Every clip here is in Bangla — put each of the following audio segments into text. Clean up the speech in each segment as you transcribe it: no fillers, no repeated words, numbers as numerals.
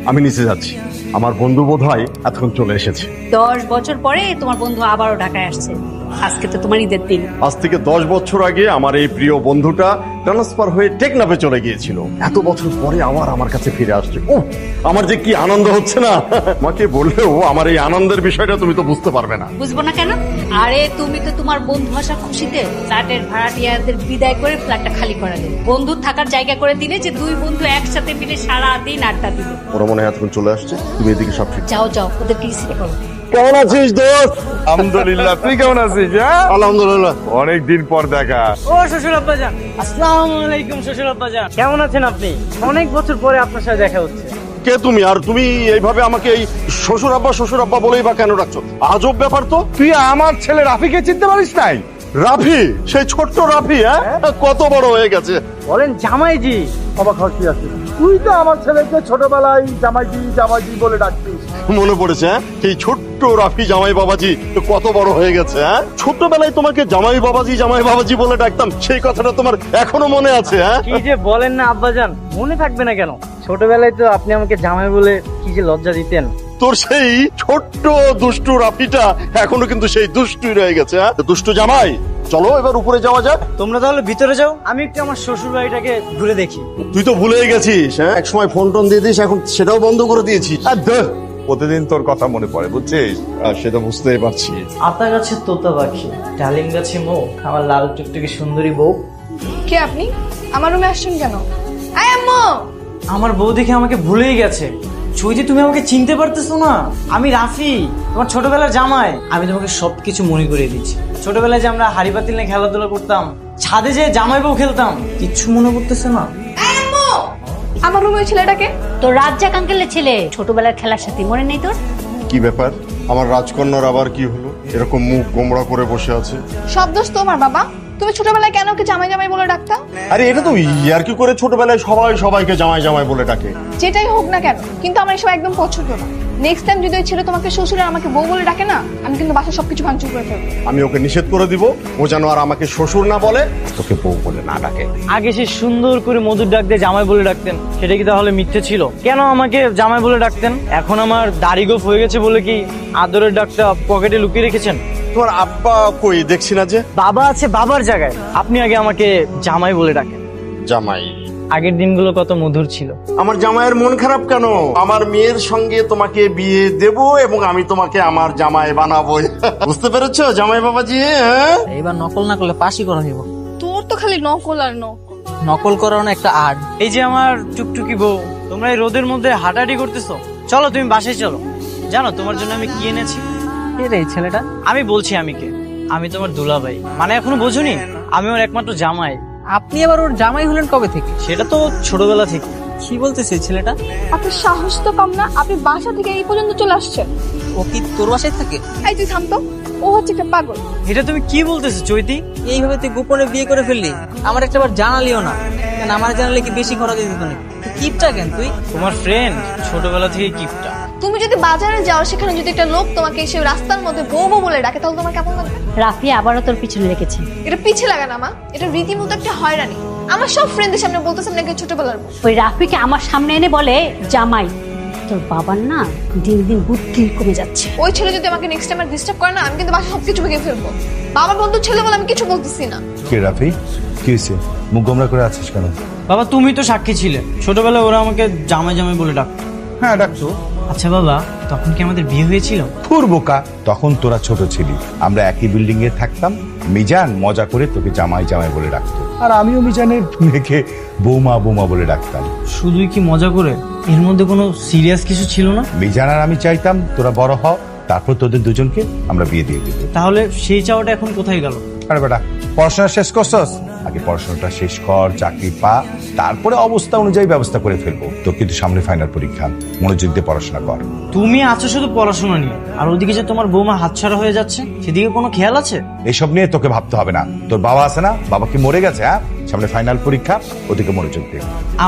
আমি নিচে যাচ্ছি। আমার বন্ধু বোধ হয় এতক্ষণ চলে এসেছে। 10 বছর পরে তোমার বন্ধু আবারও ঢাকায় আসছে। আজকে তো তোমার ঈদের দিন। আজ থেকে 10 বছর আগে আমার এই প্রিয় বন্ধুটা ট্রান্সফার হয়ে টেকনাফে চলে গিয়েছিল। এত বছর পরে আবার আমার কাছে ফিরে আসছে। ও আমার যে কি আনন্দ হচ্ছে না, আমাকে বললেও আমার এই আনন্দের বিষয়টা তুমি তো বুঝতে পারবে না। বুঝবো না কেন? আরে তুমি তো তোমার বন্ধু আসার খুশিতে ফ্ল্যাটের ভাড়াটিয়াদের বিদায় করে ফ্ল্যাটটা খালি করে দিলে, বন্ধুর থাকার জায়গা করে দিলে, যে দুই বন্ধু একসাথে মিলে সারা দিন আড্ডা দিবে। ওরা মনে হয় এতক্ষণ চলে আসছে। তুমি এদিকে সব ঠিক। যাও যাও, ওদের রিসিভ করো। কেমন আছিস দোস্ত? আলহামদুলিল্লাহ, তুই কেমন আছিস? হ্যাঁ, আলহামদুলিল্লাহ। অনেকদিন পর দেখা। ও শ্বশুর আব্বাজান, আসসালামু আলাইকুম। শ্বশুর আব্বাজান কেমন আছেন আপনি? অনেক বছর পরে আপনার সাথে দেখা হচ্ছে। কে তুমি? আর তুমি এইভাবে আমাকে এই শ্বশুর আব্বা বলেই বা কেন ডাকছো? আজব ব্যাপার তো। তুই আমার ছেলে রাফিকে চিনতে পারিস নাই? রাফি, সেই ছোট্ট রাফি, হ্যাঁ কত বড় হয়ে গেছে। বলেন জামাইজি। অবাক হচ্ছি আছে, তুই তো আমার ছেলেকে ছোটবেলায় জামাইজি বলে ডাকতিস। মনে পড়েছে, হ্যাঁ এই ছোট্ট রাফি জামাই বাবাজি কত বড় হয়ে গেছে। হ্যাঁ ছোট্টবেলায় তোমাকে জামাই বাবাজি বলে ডাকতাম, সেই কথাটা তোমার এখনো মনে আছে? হ্যাঁ কি যে বলেন না আব্বাজান, মনে থাকবে না কেন? ছোটবেলায় তো আপনি আমাকে জামাই বলে কি যে লজ্জা দিতেন। তোর সেই ছোট্ট দুষ্টু রাফিটা এখনো কিন্তু সেই দুষ্টুই রয়ে গেছে। হ্যাঁ দুষ্টু জামাই, চলো এবার উপরে যাওয়া যাক। তোমরা তাহলে ভিতরে যাও, আমি একটু আমার শ্বশুর বাড়িটাকে ঘুরে দেখি। তুই তো ভুলেই গেছিস, হ্যাঁ এক সময় ফোন টোন দিয়ে দিস, এখন সেটাও বন্ধ করে দিয়েছিস। প্রতিদিন তোর কথা মনে পড়ে, বুঝছিস? সেটা বুঝতেই পারছি। আতা গাছে তোতা পাখি, ডালিম গাছে মৌ, আমার লাল টুকটুকি সুন্দরী বউ। কে আপনি? আমার রুমে আসছেন কেন? আই আম্মু। আমার বউ দেখে আমাকে ভুলেই গেছে। চৈতি, তুমি আমাকে চিনতে পারতেছো না? আমি রাফি, তোমার ছোটবেলার জামাই। আমি তোমাকে সবকিছু মনে করিয়ে দিচ্ছি। ছোটবেলায় যে আমরা হাড়ি পাতিল নিয়ে খেলাধুলা করতাম, ছাদে যে জামাই বউ খেলতাম, কিচ্ছু মনে করতেছে না? আই আম্মু। আমার রুমে ওই ছেলেটাকে? তোর রাজ্জাক আঙ্কেলের ছেলে, ছোটবেলার খেলার সাথে, মনে নেই তোর? কি ব্যাপার, আমার রাজকন্যার আবার কি হলো? এরকম মুখ গোমড়া করে বসে আছে। সব দোষ তোমার বাবা। তুমি ছোটবেলায় কেন ওকে জামাই জামাই বলে ডাকতা? আরে এটা তো ইয়ার্কি করে ছোটবেলায় সবাইকে জামাই বলে ডাকে। যেটাই হোক না কেন, কিন্তু আমার এসব একদম পছন্দ না। নেক্সট টাইম যদি ওই ছেলে তোমাকে শ্বশুর আর আমাকে বউ বলে ডাকে না, আমি কিন্তু বাসার সবকিছু ভাঙচুর করে ফেলবো। আমি ওকে নিষেধ করে দিব, ও যেন আর আমাকে শ্বশুর না বলে, তোকে বউ বলে না ডাকে। আগে সে সুন্দর করে মধুর ডাক দিয়ে জামাই বলে ডাকতেন, সেটা কি তাহলে মিথ্যে ছিল? কেন আমাকে জামাই বলে ডাকতেন? এখন আমার দাড়ি গোফ হয়ে গেছে বলে কি আদরের ডাকটা পকেটে লুকিয়ে রেখেছেন? তোমার আব্বা কই দেখছি না যে? বাবা আছে বাবার জায়গায়, আপনি আগে আমাকে জামাই বলে ডাকেন। জামাই? আগের দিনগুলো কত মধুর ছিল। আমার জামাইয়ের মন খারাপ কেন? আমার মেয়ের সঙ্গে তোমাকে বিয়ে দেব এবং আমি তোমাকে আমার জামাই বানাবো। বুঝতে পেরেছো জামাই বাবাজি? হ্যাঁ এবার নকল না করলে পাশই করা হইব। তোর তো খালি নকল আর নকল। নকল করানো একটা আর্ট। এই যে আমার টুকটুকি বউ, তোমরা এই রোদের মধ্যে হাঁটাহাঁটি করতেছো, চলো তুমি বাসায় চলো। জানো তোমার জন্য আমি কি এনেছি? কে রে এই ছেলেটা? আমি বলছি আমি কে। আমি তোমার দুলাভাই, মানে এখনো বোঝোনি? আমি ওর একমাত্র জামাই। আপনি আবার ওর জামাই হলেন কবে থেকে? সেটা তো ছোটবেলা থেকে। কি বলতেছে এই ছেলেটা? আপনার সাহস তো কম না, আপনি বাসা থেকে এই পর্যন্ত চলে আসছেন। ও কি তোর বাসায় থাকে? এই তুই থাম তো, ও হচ্ছে একটা পাগল। এটা তুমি কি বলতেছো চৈতি? এইভাবে তুই গোপনে বিয়ে করে ফেললি, আমার একটা বার জানালিও না। কেন আমার জানালে কি বেশি খরচ দিত না? কিপটা কেন তুই? তোমার ফ্রেন্ড ছোটবেলা থেকে গিফটটা। তুমি যদি বাজারে যাও, সেখানে যদি একটা লোক তোমাকে এসে রাস্তার মধ্যে বউ বউ বলে ডাকে, তাহলে তোমার কেমন লাগবে? রাফি আবারও তোর পিছনে লেগেছে। এটা পিছে লাগা না মা, এটা রীতিমতো একটা হয়রানি। আমার সব ফ্রেন্ডদের সামনে বলতেছেন নাকি ছোটবেলার বউ। ওই রাফিকে আমার সামনে এনে বলে জামাই। তোর বাবার না দিন দিন বুদ্ধি কমে যাচ্ছে। ওই ছেলে যদি আমাকে নেক্সট টাইম ডিস্টার্ব করে না, আমি কিন্তু বাসা সবকিছু ভেঙে ফেলবো। বাবার বন্ধু ছেলে বলে আমি কিছু বলতেছি না। কে রাফি? কি হয়েছে? মুখ গোমরা করে আছিস কেন? বাবা তুমি তো সাক্ষী ছিলে, ছোটবেলায় ওরা আমাকে জামাই জামাই বলে ডাকতো। হ্যাঁ ডাকতো। আচ্ছা বাবা, তখন কি আমাদের বিয়ে হয়েছিল? ফুর বোকা, তখন তোরা ছোট ছিলি, আমরা একই বিল্ডিং এ থাকতাম। মিজান মজা করে তোকে জামাই জামাই বলে ডাকতো, আর আমিও মিজানের মেয়েকে বৌমা বৌমা বলে ডাকতাম। শুধুই কি মজা করে? এর মধ্যে কোনো সিরিয়াস কিছু ছিল না? মিজান আর আমি চাইতাম তোরা বড় হও, তারপর তোদের দুজনকে আমরা বিয়ে দিয়ে দেবো। তাহলে সেই চাওয়াটা এখন কোথায় গেল? আরে বেটা, পড়াশোনা শেষ করছস? আগে পড়াশোনাটা শেষ কর, চাকরি পা, তারপরে অবস্থা অনুযায়ী ব্যবস্থা করে ফেলবো। তোর কিন্তু সামনে ফাইনাল পরীক্ষা, মনোযোগ দিয়ে পড়াশোনা কর। তুমি আছো শুধু পড়াশোনা নিয়ে, আর ওদিকে যে তোমার বৌমা হাতছাড়া হয়ে যাচ্ছে, সেদিকে কোনো খেয়াল আছে? এইসব নিয়ে তোকে ভাবতে হবে না। তোর বাবা আছে না? বাবা কি মরে গেছে? হ্যাঁ, সামনে ফাইনাল পরীক্ষা, ওদিকে মনোযোগ দে।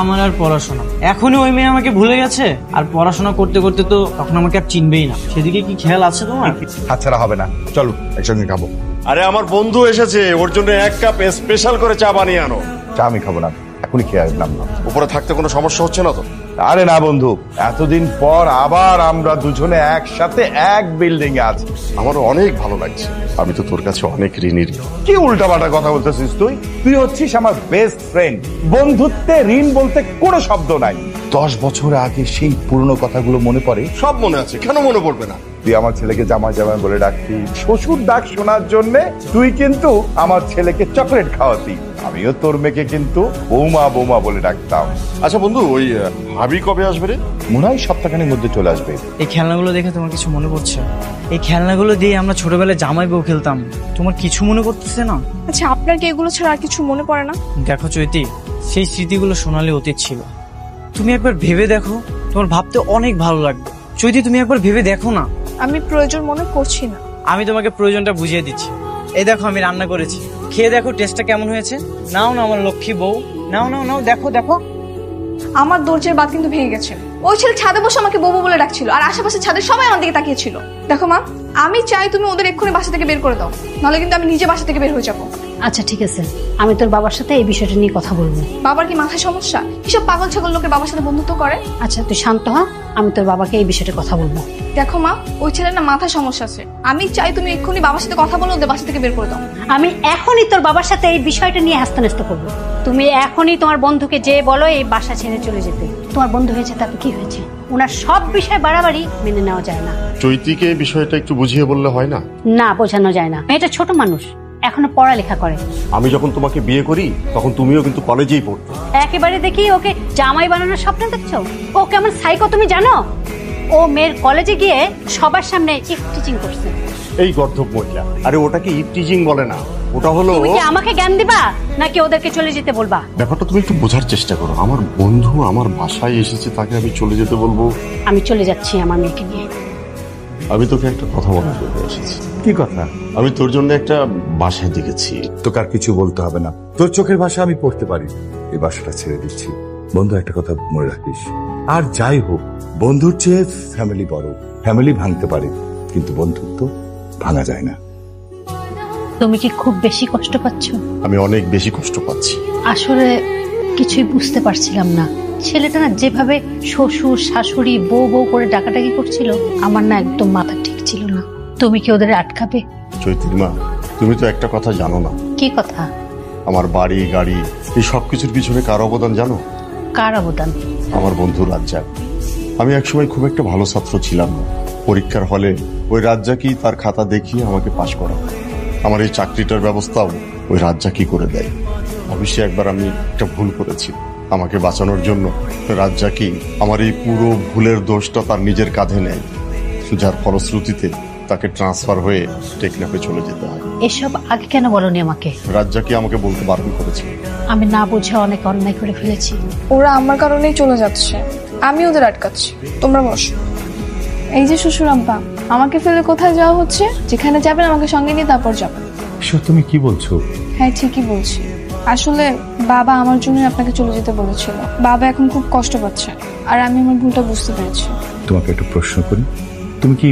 আমার আর পড়াশোনা, এখনই ওই মেয়ে আমাকে ভুলে গেছে, আর পড়াশোনা করতে করতে তো তখন আমাকে আর চিনবেই না। সেদিকে কি খেয়াল আছে তোমার? হাতছাড়া হবে না, চলো একসঙ্গে খাবো। আরে আমার বন্ধু এসেছে, ওর জন্য 1 কাপ স্পেশাল করে চা বানিয়ে আনো। চা আমি খাবো না, 1 এক্ষুনি খেয়ে আসলাম না। উপরে থাকতে কোনো সমস্যা হচ্ছে না তো? আরে না বন্ধু, এতদিন পর আবার আমরা দুজনে একসাথে এক বিল্ডিং এ আছি। আমারও অনেক ভালো লাগছে। আমি তো তোর কাছে অনেক ঋণী। কি উল্টাপাল্টা কথা বলতেছিস তুই? তুই হচ্ছিস আমার বেস্ট ফ্রেন্ড। বন্ধুত্বে ঋণ বলতে কোনো শব্দ নাই। 10 বছর আগে সেই পুরনো কথাগুলো মনে পড়ে। সব মনে আছে, কেন মনে পড়বে না? তুই আমার ছেলেকে জামাই জামাই বলে ডাকতি, শ্বশুর ডাক শোনার জন্য তুই কিন্তু আমার ছেলেকে চকলেট খাওয়াতি। আমিও তোর মেয়েকে কিন্তু বৌমা বৌমা বলে ডাকতাম। আচ্ছা বন্ধু, ওই ভাবি কবে আসবে রে? মনে হয় সপ্তাহখানেক মধ্যে চলে আসবে। এই খেলনাগুলো দেখে তোমার কিছু মনে পড়ছে? এই খেলনাগুলো দিয়ে আমরা ছোটবেলায় জামাই বউ খেলতাম, তোমার কিছু মনে করতেছে না? আচ্ছা আপনার কি এগুলো ছাড়া আর কিছু মনে পড়ে না? দেখো চৈতি, সেই স্মৃতিগুলো সোনালি অতীত ছিল। তুমি একবার ভেবে দেখো, তোমার ভাবতে অনেক ভালো লাগবে। চৈতি, তুমি একবার ভেবে দেখো না। আমি প্রয়োজন মনে করছি না। আমি তোমাকে প্রয়োজনটা বুঝিয়ে দিচ্ছি। এই দেখো, আমি রান্না করেছি, খেয়ে দেখো টেস্টটা কেমন হয়েছে। নাও না আমার লক্ষ্মী বউ, নাও নাও নাও, দেখো দেখো। আমার দরজার বাত কিন্তু ভেঙে গেছে। ওই ছেলে ছাদে বসে আমাকে বউ বলে ডাকছিল, আর আশেপাশে ছাদের সবাই আমার দিকে তাকিয়েছিল। দেখো মা, আমি চাই তুমি ওদের এক্ষুনি বাসা থেকে বের করে দাও, নাহলে কিন্তু আমি নিজে বাসা থেকে বের হয়ে যাবো। আচ্ছা ঠিক আছে, আমি তোর বাবার সাথে এই বিষয়টা নিয়ে কথা বলবো। বাবার কি মাথায় সমস্যা? কিসব পাগল ছাগল লোকের বাবার সাথে বন্ধুত্ব করে? আচ্ছা তুই শান্ত হ, আমি তোর বাবাকে এই বিষয়টা কথা বলবো। দেখো মা, ওই ছেলের না মাথায় সমস্যা আছে। আমি চাই তুমি এক্ষুনি বাবার সাথে কথা বলে ওদের বাসা থেকে বের করে দাও। আমি এখনই তোর বাবার সাথে এই বিষয়টা নিয়ে হাস্তানাস্ত করবো। তুমি এখনই তোমার বন্ধুকে যে বলো এই বাসা ছেড়ে চলে যেতে। তোমার বন্ধু হয়েছে তাতে কি হয়েছে? ওনার সব বিষয় বাড়াবাড়ি মেনে নেওয়া যায় না। চৈতিকে এই বিষয়টা একটু বুঝিয়ে বললে হয় না? না, বোঝানো যায় না। মেয়েটা ছোট মানুষ, এখনো পড়ালেখা করে। আমি যখন তোমাকে বিয়ে করি তখন তুমিও কিন্তু কলেজেই পড়তে। একেবারে দেখি ওকে জামাই বানানোর স্বপ্ন দেখছো। ও কেমন সাইকো তুমি জানো? ও মেয়ের কলেজে গিয়ে সবার সামনে টিচিং করছে। এই গর্ধব মহিলা, আরে ওটাকে ইপটিজিং বলে না, ওটা হলো। তুমি কি আমাকে জ্ঞান দিবা নাকি ওদেরকে চলে যেতে বলবা? ব্যাপারটা তুমি একটু বোঝার চেষ্টা করো। আমার বন্ধু আমার বাসায় এসেছে, তাকে আমি চলে যেতে বলবো? আমি চলে যাচ্ছি আমার মেয়েকে নিয়ে। আমি তোকে একটা কথা বলার জন্য এসেছি। কি কথা? আমি তোর জন্য একটা বাসায় দেখেছি। তোকে আর কিছু বলতে হবে না, তোর চোখের ভাষা আমি পড়তে পারি। এই বাসাটা ছেড়ে দিচ্ছি। বন্ধু, একটা কথা মনে রাখিস, আর যাই হোক বন্ধুর চেয়ে ফ্যামিলি বড়। ফ্যামিলি ভাঙতে পারে কিন্তু বন্ধুত্ব ভাঙা যায় না। তুমি কি খুব বেশি কষ্ট পাচ্ছ? আমি অনেক বেশি কষ্ট পাচ্ছি। আসলে কিছুই বুঝতে পারছিলাম না। ছেলেটা না যেভাবে শ্বশুর শাশুড়ি বউ বউ করে ডাকাডাকি করছিল, আমার না একদম মাথা ঠিক ছিল না। তুমি কি ওদের আটকাবে? চৈতির মা, তুমি তো একটা কথা জানো না। কি কথা? আমার বাড়ি গাড়ি এই সবকিছুর পিছনে কার অবদান জানো? কার অবদান? আমার বন্ধু রাজ্জাক। আমি একসময় খুব একটা ভালো ছাত্র ছিলাম না। পরীক্ষার হলে ওই রাজ্জাকই তার খাতা দেখিয়ে আমাকে পাশ করা। আমার এই চাকরিটার ব্যবস্থাও ওই রাজ্জাকই করে দেয়। অবশ্যই একবার আমি একটা ভুল করেছি, আমাকে বাঁচানোর জন্য রাজ্জাকই আমার এই পুরো ভুলের দোষটা তার নিজের কাঁধে নেয়, যার ফলশ্রুতিতে তাকে ট্রান্সফার হয়ে টেকনাফে চলে যেতে হয়। এসব আগে কেন বলনি আমাকে? রাজ্জাকই আমাকে বলতে বারণ করেছিল। আমি না বুঝে অনেক অন্যায় করে ফেলেছি। ওরা আমার কারণেই চলে যাচ্ছে, আমি ওদের আটকাচ্ছি। তোমরা বসো। এই যে শ্বশুর আব্বা, আমাকে ফেলে কোথায় যাওয়া হচ্ছে? যেখানে যাবেন আমাকে সঙ্গে নিয়ে তারপর যাবেন। তুমি কি বলছো? হ্যাঁ ঠিকই বলছি। আসলে বাবা আমার জন্য আপনাকে চলে যেতে বলেছিল। বাবা এখন খুব কষ্ট পাচ্ছে, আর আমি আমার ভুলটা বুঝতে পেরেছি। তোমাকে একটা প্রশ্ন করি, তুমি কি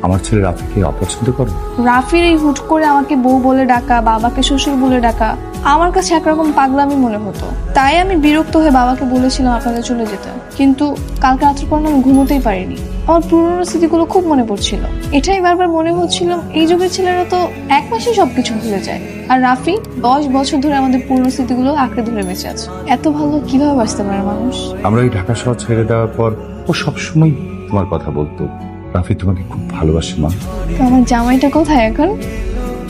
আমার ছেলে রাফিকে অপছন্দ করো? রাফির এই হুট করে আমাকে বউ বলে ডাকা, বাবাকে শ্বশুর বলে ডাকা আমার কাছে একরকম পাগলামি মনে হতো। তাই আমি বিরক্ত হয়ে বাবাকে বলেছিলাম আপনাদের চলে যেতে। কিন্তু কালকে রাত্রে পর আমি ঘুমোতেই পারিনি। আমার পুরোনো স্মৃতিগুলো খুব মনে পড়ছিল। এটাই বারবার মনে হচ্ছিল, এই যুগের ছেলেরা তো এক মাসেই সবকিছু ভুলে যায়, আর রাফি 10 বছর ধরে আমাদের পুরোনো স্মৃতিগুলো আঁকড়ে ধরে বেঁচে আছে। এত ভালো কিভাবে বাঁচতে পারে মানুষ? আমরা এই ঢাকা শহর ছেড়ে দেওয়ার পর ও সবসময় তোমার কথা বলতো। রাফি তোমাকে খুব ভালোবাসে মা। তো আমার জামাইটা কোথায় এখন?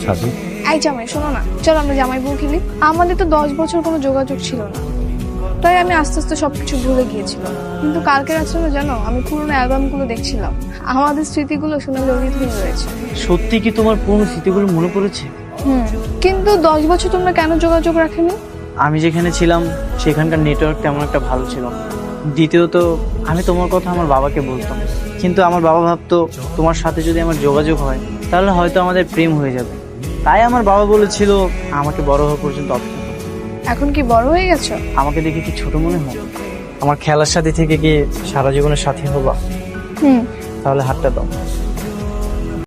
ছাদে। এই জামাই শোনো না, চলো আমরা জামাই বউ খেলি। আমাদের তো 10 বছর কোনো যোগাযোগ ছিল না, তাই আমি আস্তে আস্তে সবকিছু ভুলে গিয়েছিলাম। কিন্তু কালকে রাত্রে জানো, আমি পুরোনো অ্যালবামগুলো দেখছিলাম, আমাদের স্মৃতিগুলো সোনালি অতীত হয়ে রয়েছে। সত্যি কি তোমার পুরনো স্মৃতিগুলো মনে পড়েছে? কিন্তু 10 বছর তোমরা কেন যোগাযোগ রাখেনি? আমি যেখানে ছিলাম সেখানকার নেটওয়ার্ক তেমন একটা ভালো ছিল না। দ্বিতীয়ত আমি তোমার কথা আমার বাবাকে বলতাম, কিন্তু আমার বাবা ভাবতো তোমার সাথে যদি আমার যোগাযোগ হয় তাহলে হয়তো আমাদের প্রেম হয়ে যাবে। তাই আমার বাবা বলেছিল আমাকে বড় হওয়া পর্যন্ত অপেক্ষা করতে। এখন কি বড় হয়ে গেছো? আমাকে দেখে কি ছোট মনে হয়? আমার খেলার সাথে থেকে কি সারা জীবনের সাথী হবা? হুম। তাহলে হাতটা দাও।